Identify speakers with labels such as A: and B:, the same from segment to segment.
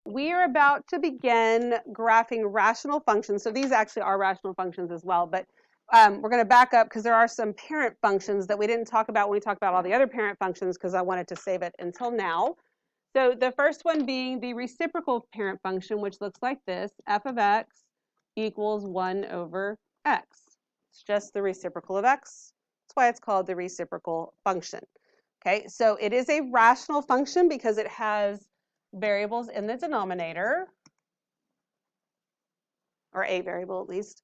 A: we are about to begin graphing rational functions. So these actually are rational functions as well, but we're going to back up because there are some parent functions that we didn't talk about when we talked about all the other parent functions because I wanted to save it until now. So the first one being the reciprocal parent function, which looks like this: f of x equals 1 over x. It's just the reciprocal of x. That's why it's called the reciprocal function. Okay, so it is a rational function because it has variables in the denominator, or a variable at least.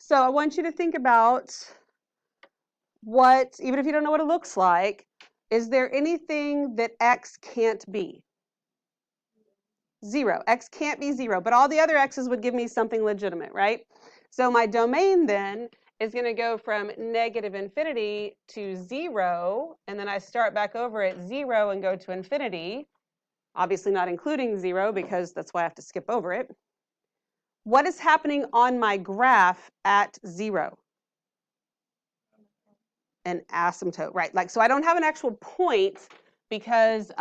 A: So I want you to think about what, even if you don't know what it looks like, is there anything that x can't be? 0. X can't be 0, but all the other x's would give me something legitimate, right? So my domain then is going to go from negative infinity to 0, and then I start back over at 0 and go to infinity, obviously not including 0 because that's why I have to skip over it. What is happening on my graph at 0? An asymptote, right? Like, so I don't have an actual point because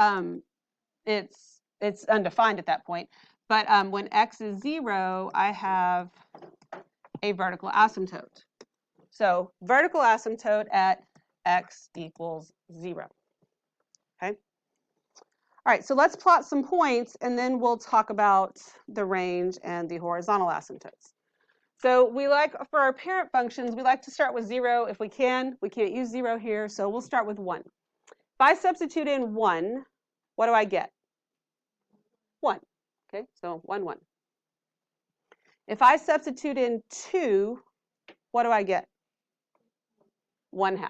A: it's undefined at that point. But when x is 0, I have a vertical asymptote. So vertical asymptote at x equals 0. Okay. All right, so let's plot some points, and then we'll talk about the range and the horizontal asymptotes. So we like, for our parent functions, we like to start with 0 if we can. We can't use 0 here, so we'll start with 1. If I substitute in 1, what do I get? 1. Okay, so 1, 1. If I substitute in 2, what do I get? 1/2.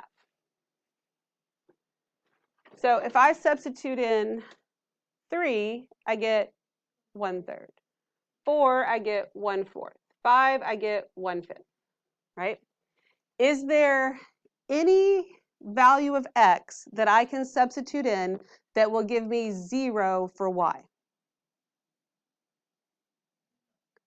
A: So if I substitute in 3, I get 1/3. 4, I get 1/4. 5, I get 1/5, right? Is there any value of x that I can substitute in that will give me 0 for y?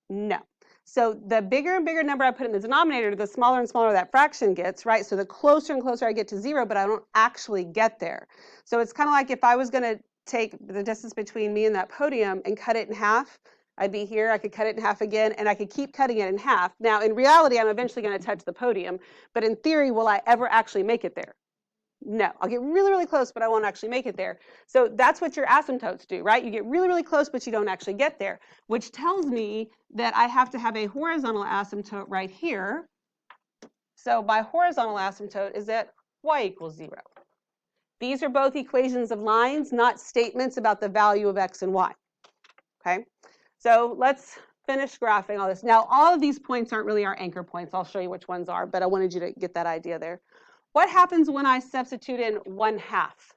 A: No. So the bigger and bigger number I put in the denominator, the smaller and smaller that fraction gets, right? So the closer and closer I get to 0, but I don't actually get there. So it's kind of like if I was going to take the distance between me and that podium and cut it in half, I'd be here, I could cut it in half again, and I could keep cutting it in half. Now, in reality, I'm eventually going to touch the podium, but in theory, will I ever actually make it there? No, I'll get really, really close, but I won't actually make it there. So that's what your asymptotes do, right? You get really, really close, but you don't actually get there, which tells me that I have to have a horizontal asymptote right here. So my horizontal asymptote is at y equals 0. These are both equations of lines, not statements about the value of x and y. Okay, so let's finish graphing all this. Now, all of these points aren't really our anchor points. I'll show you which ones are, but I wanted you to get that idea there. What happens when I substitute in 1/2?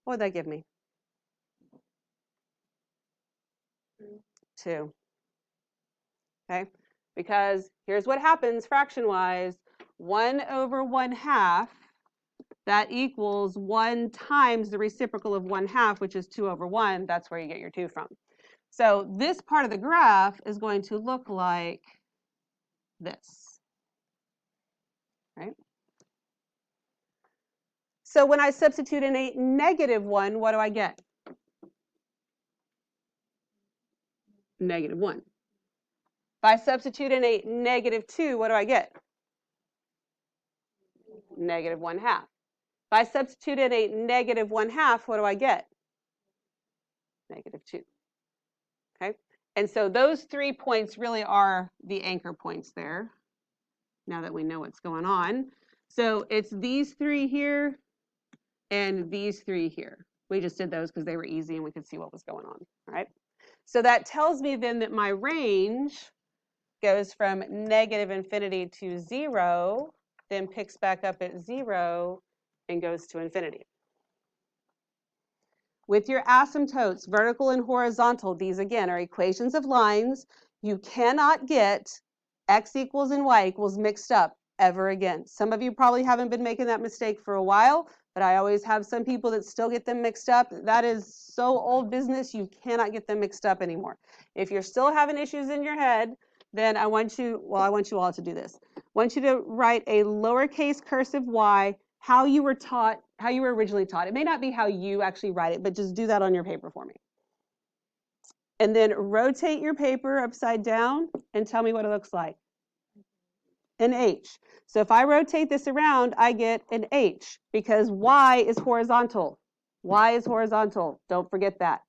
A: What would that give me? 2. Okay, because here's what happens fraction-wise. 1 over 1/2, that equals 1 times the reciprocal of 1/2, which is 2 over 1. That's where you get your 2 from. So this part of the graph is going to look like this, right? So when I substitute in a -1, what do I get? -1. If I substitute in a -2, what do I get? -1/2. If I substitute in a -1/2, what do I get? -2. Okay, and so those 3 points really are the anchor points there, now that we know what's going on. So it's these 3 here and these 3 here. We just did those because they were easy and we could see what was going on, all right? So that tells me then that my range goes from -infinity to 0, then picks back up at 0 and goes to infinity. With your asymptotes, vertical and horizontal, these again are equations of lines. You cannot get x equals and y equals mixed up ever again. Some of you probably haven't been making that mistake for a while, but I always have some people that still get them mixed up. That is so old business, you cannot get them mixed up anymore. If you're still having issues in your head, then I want you all to do this. I want you to write a lowercase cursive y, how you were originally taught. It may not be how you actually write it, but just do that on your paper for me. And then rotate your paper upside down and tell me what it looks like. An H. So if I rotate this around, I get an H because Y is horizontal. Y is horizontal. Don't forget that.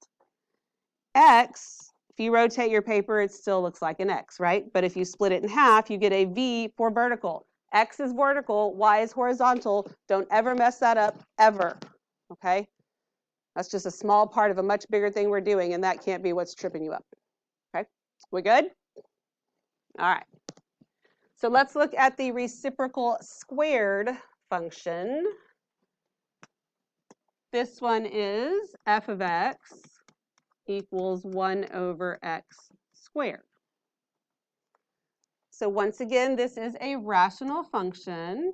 A: X, if you rotate your paper, it still looks like an X, right? But if you split it in half, you get a V for vertical. X is vertical, Y is horizontal. Don't ever mess that up, ever, okay? That's just a small part of a much bigger thing we're doing, and that can't be what's tripping you up, okay? We good? All right. So let's look at the reciprocal squared function. This one is f of x equals 1 over x squared. So once again, this is a rational function.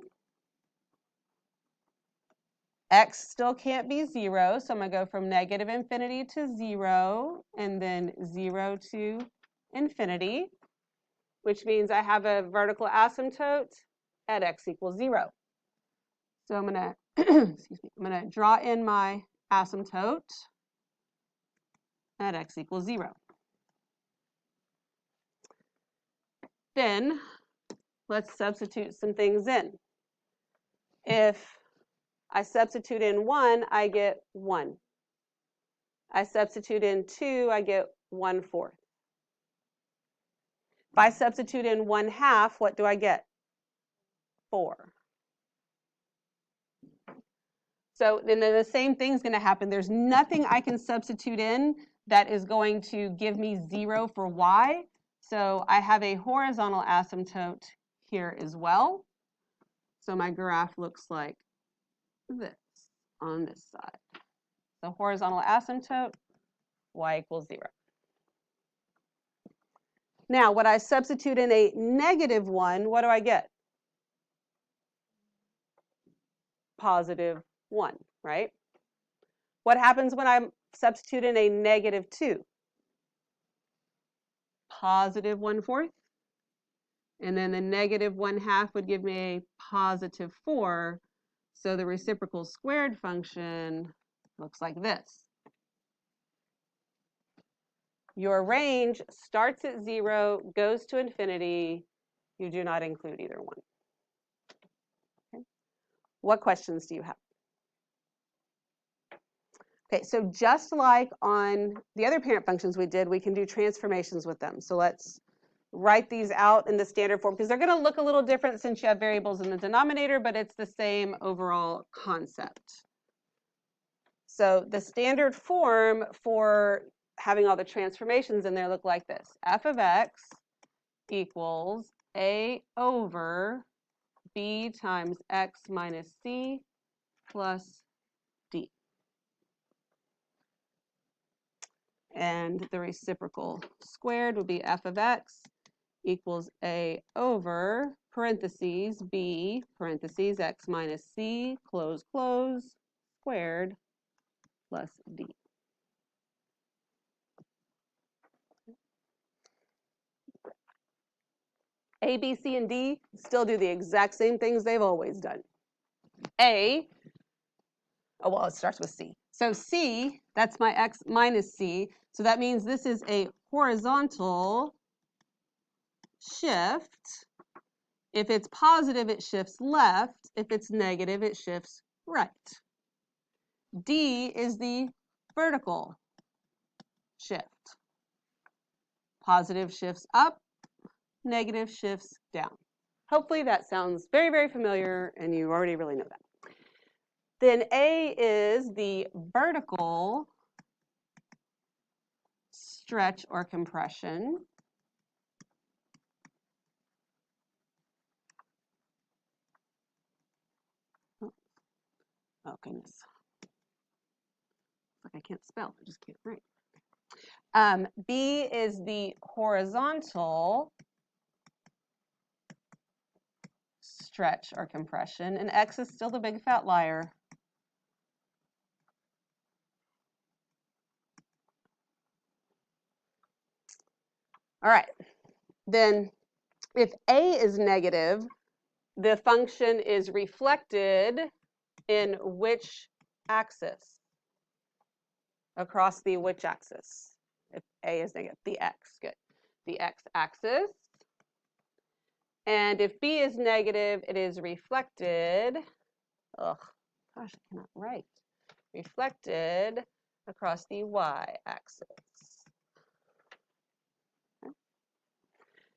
A: X still can't be 0, so I'm going to go from negative infinity to 0, and then 0 to infinity, which means I have a vertical asymptote at x equals 0. So I'm going to, excuse me, I'm going to draw in my asymptote at x equals 0. Then let's substitute some things in. If I substitute in 1, I get 1. I substitute in 2, I get 1/4. If I substitute in 1/2, what do I get? 4. So then the same thing's going to happen. There's nothing I can substitute in that is going to give me 0 for y. So I have a horizontal asymptote here as well. So my graph looks like this on this side. So horizontal asymptote, y equals 0. Now, when I substitute in a -1, what do I get? +1, right? What happens when I substitute in a -2? +1/4. And then the -1/2 would give me a +4. So the reciprocal squared function looks like this. Your range starts at 0, goes to infinity. You do not include either one. Okay. What questions do you have? Okay, so just like on the other parent functions we did, we can do transformations with them. So let's write these out in the standard form because they're going to look a little different since you have variables in the denominator, but it's the same overall concept. So the standard form for having all the transformations in there look like this. F of x equals a over b times x minus c plus d. And the reciprocal squared would be f of x equals a over parentheses b parentheses x minus c close close squared plus d. A, B, C, and D still do the exact same things they've always done. A, oh well, it starts with C. So C, that's my x minus C. So that means this is a horizontal shift. If it's positive, it shifts left. If it's negative, it shifts right. D is the vertical shift. Positive shifts up, negative shifts down. Hopefully that sounds very, very familiar and you already really know that. Then A is the vertical stretch or compression. Oh goodness. It's like I can't spell, I just can't write. B is the horizontal stretch or compression, and X is still the big fat liar. All right, then if A is negative, the function is reflected in which axis? Across the which axis? if A is negative, the X, good. The X-axis. And if B is negative, it is reflected, gosh, I cannot write, reflected across the Y-axis.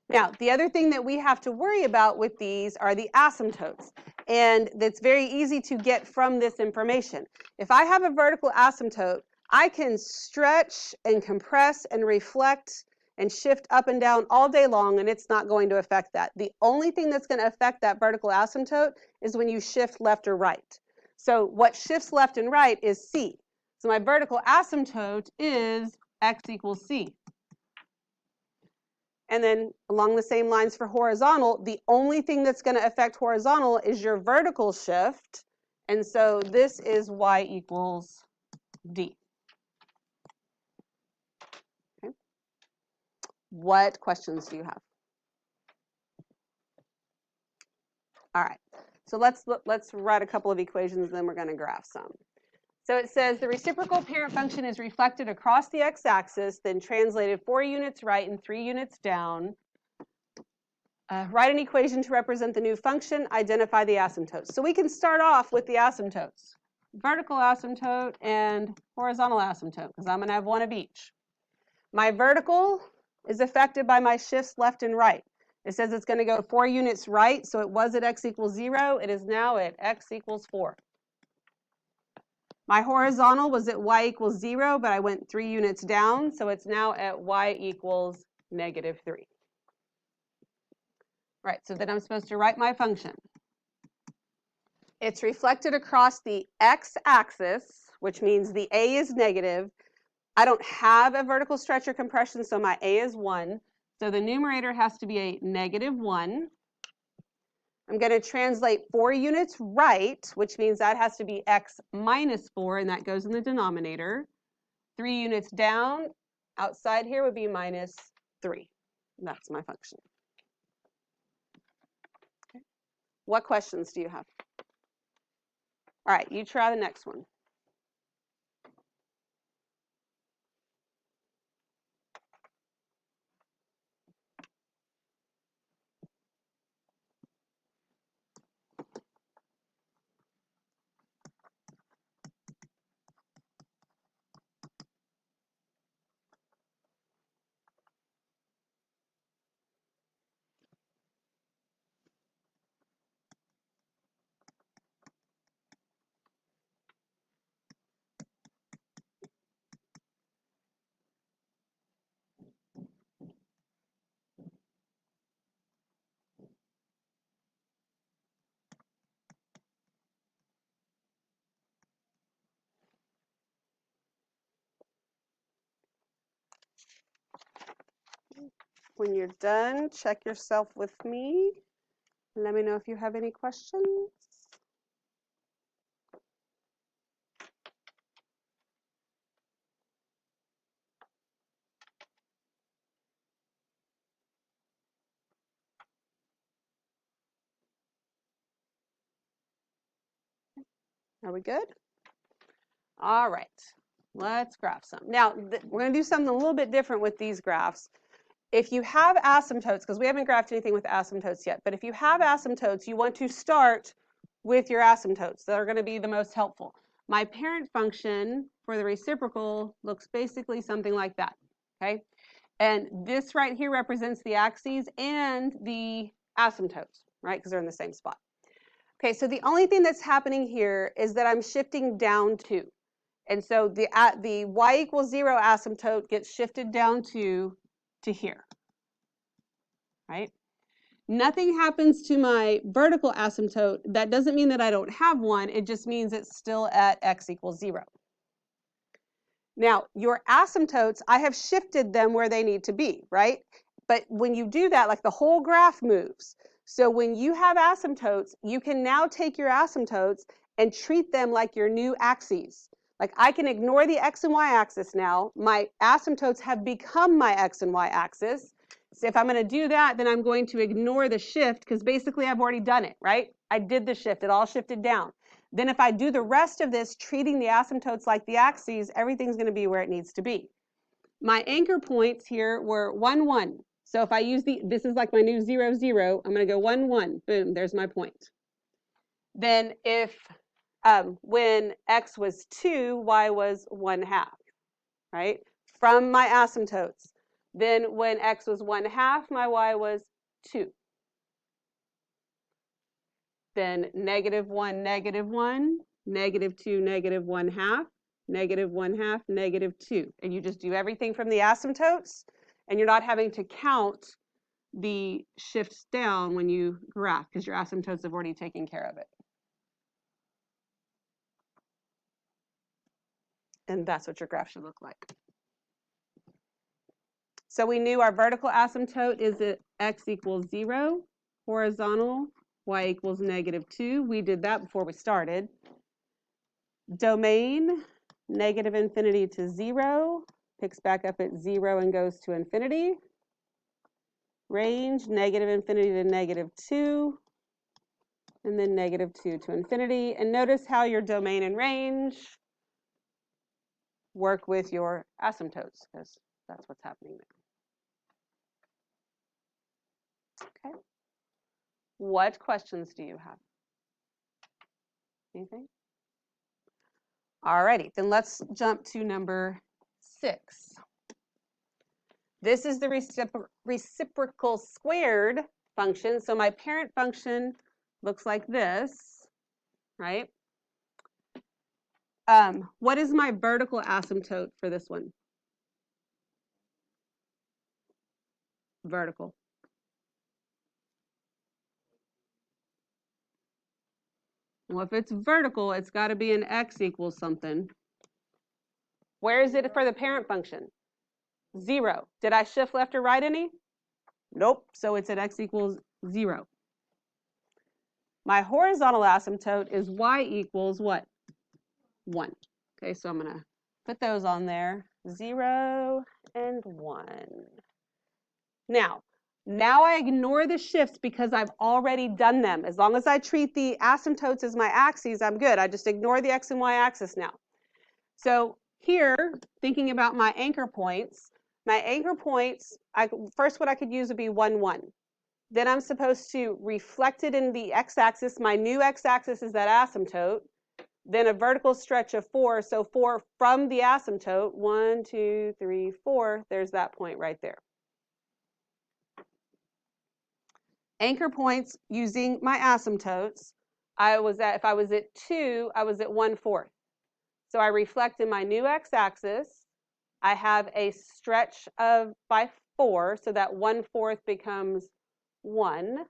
A: Now, the other thing that we have to worry about with these are the asymptotes, and that's very easy to get from this information. If I have a vertical asymptote, I can stretch and compress and reflect and shift up and down all day long, and it's not going to affect that. The only thing that's going to affect that vertical asymptote is when you shift left or right. So what shifts left and right is C. So my vertical asymptote is X equals C. And then along the same lines for horizontal, the only thing that's going to affect horizontal is your vertical shift. And so this is Y equals D. Okay. What questions do you have? All right. So let's write a couple of equations, and then we're going to graph some. So it says the reciprocal parent function is reflected across the x-axis, then translated 4 units right and 3 units down. Write an equation to represent the new function, identify the asymptotes. So we can start off with the asymptotes. Vertical asymptote and horizontal asymptote, because I'm going to have one of each. My vertical is affected by my shifts left and right. It says it's going to go 4 units right, so it was at x equals 0. It is now at x equals 4. My horizontal was at y equals 0, but I went 3 units down, so it's now at y equals -3. Right, so then I'm supposed to write my function. It's reflected across the x-axis, which means the A is negative. I don't have a vertical stretch or compression, so my A is 1. So the numerator has to be a -1. I'm going to translate 4 units right, which means that has to be x minus 4, and that goes in the denominator. 3 units down, outside here would be -3. That's my function. Okay. What questions do you have? All right, you try the next one. When you're done, check yourself with me. Let me know if you have any questions. Are we good? All right, let's graph some. Now, we're going to do something a little bit different with these graphs. If you have asymptotes, because we haven't graphed anything with asymptotes yet, but if you have asymptotes, you want to start with your asymptotes. That are going to be the most helpful. My parent function for the reciprocal looks basically something like that, okay? And this right here represents the axes and the asymptotes, right? Because they're in the same spot. Okay, so the only thing that's happening here is that I'm shifting down 2. And so the y equals 0 asymptote gets shifted down to here, right? Nothing happens to my vertical asymptote. That doesn't mean that I don't have one. It just means it's still at x equals 0. Now, your asymptotes, I have shifted them where they need to be, right? But when you do that, like the whole graph moves. So when you have asymptotes, you can now take your asymptotes and treat them like your new axes. Like I can ignore the x and y axis now. My asymptotes have become my x and y axis. So if I'm going to do that, then I'm going to ignore the shift because basically I've already done it, right? I did the shift. It all shifted down. Then if I do the rest of this, treating the asymptotes like the axes, everything's going to be where it needs to be. My anchor points here were 1, 1. So if I use this is like my new 0, 0, I'm going to go 1, 1. Boom, there's my point. Then if when x was 2, y was 1/2, right? From my asymptotes. Then when x was 1/2, my y was 2. Then -1, -1, -2, -1/2, -1/2, -2. And you just do everything from the asymptotes, and you're not having to count the shifts down when you graph, because your asymptotes have already taken care of it. And that's what your graph should look like. So we knew our vertical asymptote is at x equals 0, horizontal, y equals -2. We did that before we started. Domain, -infinity to 0, picks back up at 0 and goes to infinity. Range, -infinity to -2, and then -2 to infinity. And notice how your domain and range work with your asymptotes, because that's what's happening there. Okay. What questions do you have? Anything? Alrighty, then let's jump to number 6. This is the reciprocal squared function. So my parent function looks like this, right? What is my vertical asymptote for this one? Vertical. Well, if it's vertical, it's got to be an x equals something. Where is it for the parent function? 0. Did I shift left or right any? Nope. So it's at x equals 0. My horizontal asymptote is y equals what? 1. Okay, so I'm going to put those on there. 0 and 1. Now I ignore the shifts because I've already done them. As long as I treat the asymptotes as my axes, I'm good. I just ignore the x and y axis now. So here, thinking about my anchor points, first what I could use would be 1, 1. Then I'm supposed to reflect it in the x-axis. My new x-axis is that asymptote. Then a vertical stretch of 4. So 4 from the asymptote. 1, 2, 3, 4. There's that point right there. Anchor points using my asymptotes. If I was at 2, I was at 1/4. So I reflect in my new x-axis. I have a stretch of by 4, so that 1/4 becomes 1.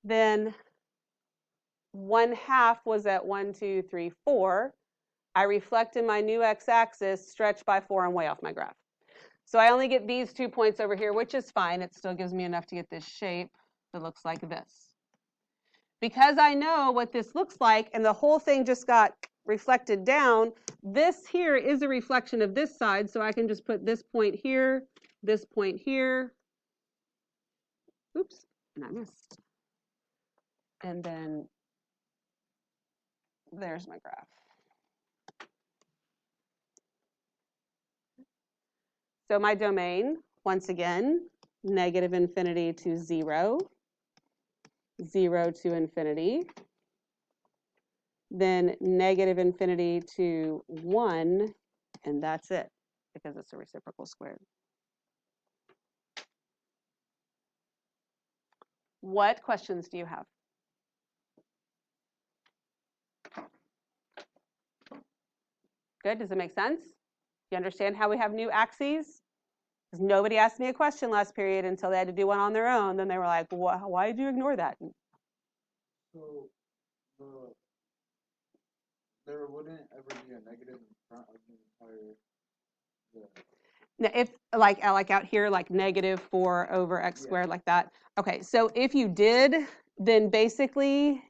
A: Then 1/2 was at 1, 2, 3, 4. I reflect in my new x-axis, stretch by 4, and way off my graph. So I only get these 2 points over here, which is fine. It still gives me enough to get this shape that looks like this. Because I know what this looks like, and the whole thing just got reflected down, this here is a reflection of this side, so I can just put this point here, oops, and I missed. And then there's my graph. So my domain, once again, -infinity to 0, 0 to infinity, then -infinity to 1, and that's it, because it's a reciprocal squared. What questions do you have? Good, does it make sense? You understand how we have new axes? Because nobody asked me a question last period until they had to do one on their own. Then they were like, why did you ignore that?
B: So there wouldn't ever be a negative in front of the entire.
A: Now, if like out here, like -4 over x squared, like that. Okay, so if you did, then basically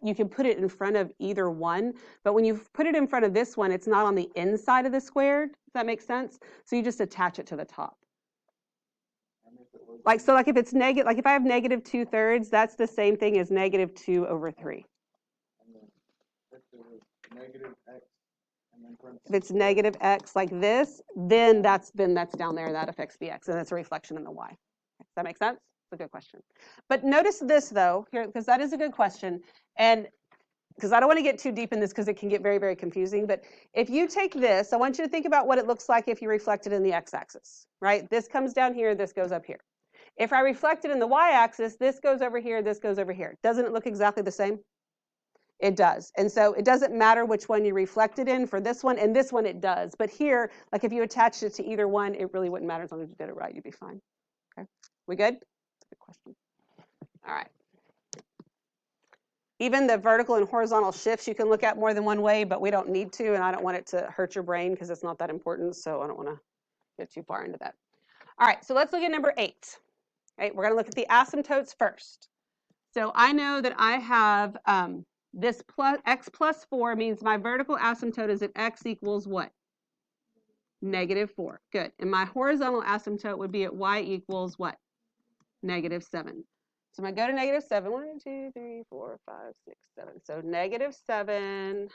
A: you can put it in front of either one. But when you put it in front of this one, it's not on the inside of the squared. Does that make sense? So you just attach it to the top. Like if it's negative, like if I have -2/3, that's the same thing as -2 over 3.
B: negative x and then
A: If
B: parentheses
A: it's negative x like this, then that's down there, that affects the x, and that's a reflection in the y. Does that make sense? It's a good question. But notice this though, here, because that is a good question, and because I don't want to get too deep in this because it can get very, very confusing, but if you take this, I want you to think about what it looks like if you reflect it in the x-axis, right? This comes down here, this goes up here. If I reflect it in the y-axis, this goes over here, this goes over here. Doesn't it look exactly the same? It does. And so it doesn't matter which one you reflect it in for this one, and this one it does. But here, like if you attached it to either one, it really wouldn't matter as long as you did it right, you'd be fine. Okay, we good? That's a good question. All right. Even the vertical and horizontal shifts you can look at more than one way, but we don't need to, and I don't want it to hurt your brain because it's not that important, so I don't want to get too far into that. All right, so let's look at number 8. Right, we're going to look at the asymptotes first. So I know that I have this plus x plus 4 means my vertical asymptote is at x equals what? -4. Good. And my horizontal asymptote would be at y equals what? -7. So I'm going to go to -7. 1, 2, 3, 4, 5, 6, 7. So -7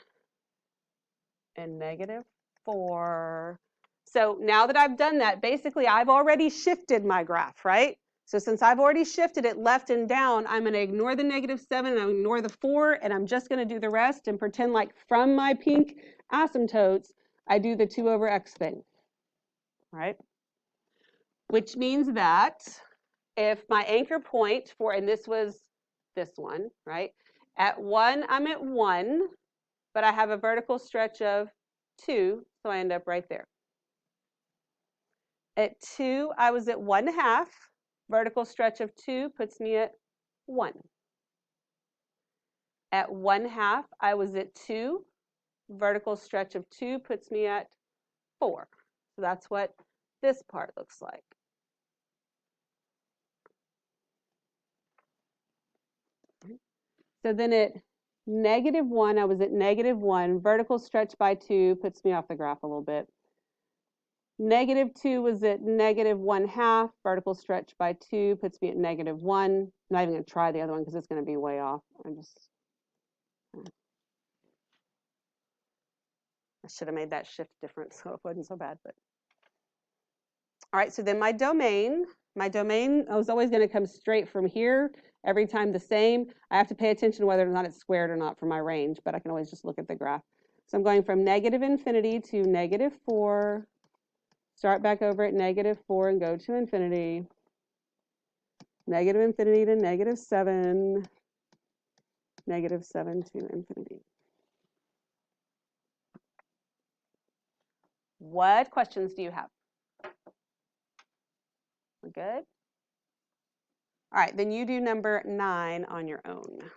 A: and -4. So now that I've done that, basically I've already shifted my graph, right? So since I've already shifted it left and down, I'm going to ignore the -7 and I'm ignore the 4, and I'm just going to do the rest and pretend like from my pink asymptotes, I do the 2 over x thing, right? Which means that if my anchor point for, and this was this one, right? At 1, I'm at 1, but I have a vertical stretch of 2, so I end up right there. At 2, I was at 1/2. Vertical stretch of 2 puts me at 1. At 1/2, I was at 2. Vertical stretch of 2 puts me at 4. So that's what this part looks like. So then at -1, I was at -1. Vertical stretch by 2 puts me off the graph a little bit. -2 was at -1/2. Vertical stretch by 2 puts me at -1. I'm not even going to try the other one because it's going to be way off. I should have made that shift different so it wasn't so bad. But all right, so then my domain was always going to come straight from here every time the same. I have to pay attention to whether or not it's squared or not for my range, but I can always just look at the graph. So I'm going from -infinity to -4. Start back over at -4 and go to infinity. -infinity to -7. -7 to infinity. What questions do you have? We're good? All right, then you do number 9 on your own.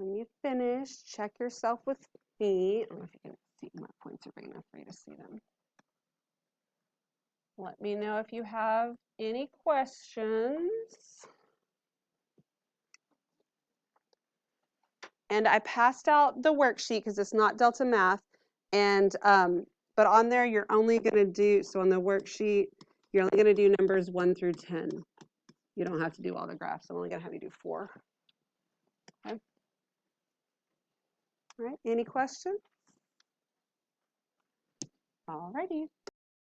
A: when you finish, check yourself with me. I don't know if you can see my points are big enough for you to see them. Let me know if you have any questions. And I passed out the worksheet because it's not Delta Math. And but on there, you're only going to do, so on the worksheet, you're only going to do numbers 1 through 10. You don't have to do all the graphs. I'm only going to have you do 4. Okay. All right. Any questions? All righty.